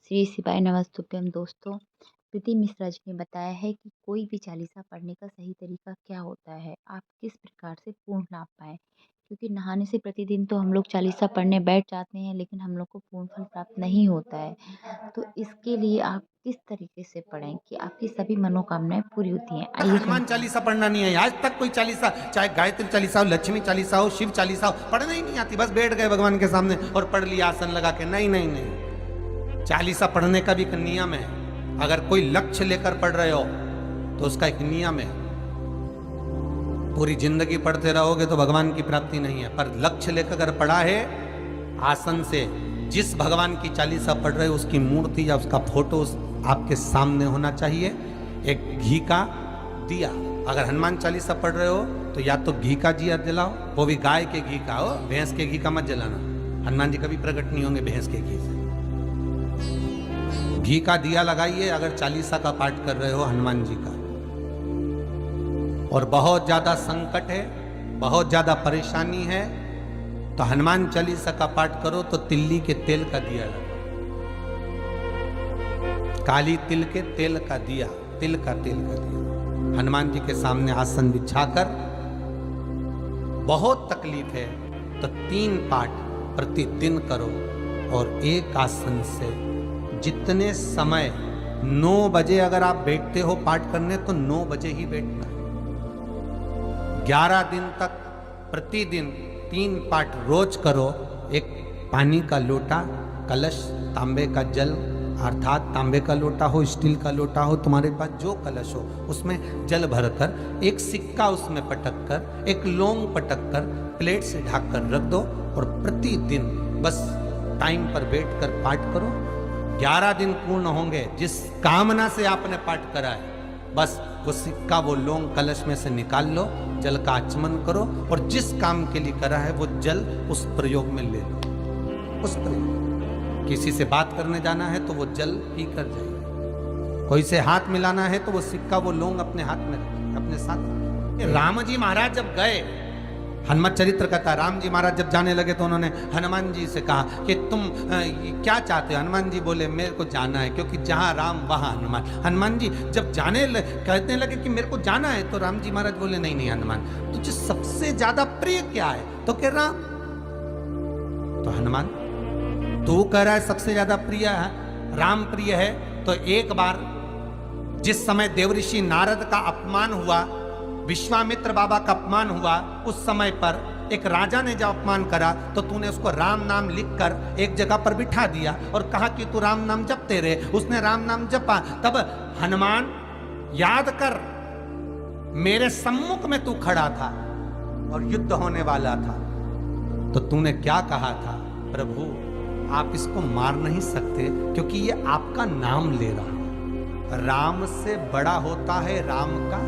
श्री शिवाय नमस्तुभ्यम दोस्तों। प्रीति मिश्रा जी ने बताया है कि कोई भी चालीसा पढ़ने का सही तरीका क्या होता है, आप किस प्रकार से पूर्ण लाभ पाएँ। क्योंकि नहाने से प्रतिदिन तो हम लोग चालीसा पढ़ने बैठ जाते हैं, लेकिन हम लोग को पूर्ण फल प्राप्त नहीं होता है। तो इसके लिए आप किस तरीके से पढ़ें कि आपकी सभी मनोकामनाएँ पूरी होती हैं? आइए हनुमान सुनते हैं। चालीसा पढ़ना नहीं है। आज तक कोई चालीसा, चाहे गायत्री चालीसा हो, लक्ष्मी चालीसा हो, शिव चालीसा हो, पढ़ना ही नहीं आती। बस बैठ गए भगवान के सामने और पढ़ लिया आसन लगा के। नहीं नहीं नहीं, चालीसा पढ़ने का भी एक नियम है। अगर कोई लक्ष्य लेकर पढ़ रहे हो तो उसका एक नियम है। पूरी जिंदगी पढ़ते रहोगे तो भगवान की प्राप्ति नहीं है। पर लक्ष्य लेकर अगर पढ़ा है, आसन से जिस भगवान की चालीसा पढ़ रहे हो उसकी मूर्ति या उसका फोटो आपके सामने होना चाहिए। एक घी का दिया, अगर हनुमान चालीसा पढ़ रहे हो तो या तो घी का दिया जलाओ, वो भी गाय के घी का हो, भैंस के घी का मत जलाना। हनुमान जी कभी प्रकट नहीं होंगे भैंस के घी से। घी का दिया लगाइए अगर चालीसा का पाठ कर रहे हो हनुमान जी का। और बहुत ज्यादा संकट है, बहुत ज्यादा परेशानी है, तो हनुमान चालीसा का पाठ करो तो तिल्ली के तेल का दिया लगाओ। काली तिल के तेल का दिया, तिल का तेल का दिया हनुमान जी के सामने आसन बिछाकर। बहुत तकलीफ है तो 3 पाठ प्रतिदिन करो। और एक आसन से जितने समय 9 बजे अगर आप बैठते हो पाठ करने तो 9 बजे ही बैठना। 11 दिन तक प्रतिदिन 3 पाठ रोज करो। एक पानी का लोटा, कलश, तांबे का जल अर्थात तांबे का लोटा हो, स्टील का लोटा हो, तुम्हारे पास जो कलश हो उसमें जल भरकर एक सिक्का उसमें पटक कर, एक लौंग पटक कर प्लेट से ढक कर रख दो और प्रतिदिन बस टाइम पर बैठकर पाठ करो। 11 दिन पूर्ण होंगे। जिस कामना से आपने पाठ करा है बस वो सिक्का, वो लौंग कलश में से निकाल लो, जल का आचमन करो और जिस काम के लिए करा है वो जल उस प्रयोग में ले लो। उस प्रयोग, किसी से बात करने जाना है तो वो जल पी कर जाइए। कोई से हाथ मिलाना है तो वो सिक्का, वो लौंग अपने हाथ में रखिए, अपने साथ। राम जी महाराज जब गए, हनुमत चरित्र कहता है, राम जी महाराज जब जाने लगे तो उन्होंने हनुमान जी से कहा कि तुम क्या चाहते हो। हनुमान जी बोले मेरे को जाना है, क्योंकि जहां राम वहां हनुमान। हनुमान जी जब कहने लगे कि मेरे को जाना है तो राम जी महाराज बोले नहीं नहीं हनुमान, तुझे सबसे ज्यादा प्रिय क्या है? तो कह राम। तो हनुमान तू कह रहा है सबसे ज्यादा प्रिय है, राम प्रिय है, तो एक बार जिस समय देवऋषि नारद का अपमान हुआ, विश्वामित्र बाबा का अपमान हुआ, उस समय पर एक राजा ने जब अपमान करा तो तूने उसको राम नाम लिखकर एक जगह पर बिठा दिया और कहा कि तू राम नाम जपते रहे। उसने राम नाम जपा। तब हनुमान याद कर, मेरे सम्मुख में तू खड़ा था और युद्ध होने वाला था, तो तूने क्या कहा था? प्रभु आप इसको मार नहीं सकते क्योंकि ये आपका नाम ले रहा है। राम से बड़ा होता है राम का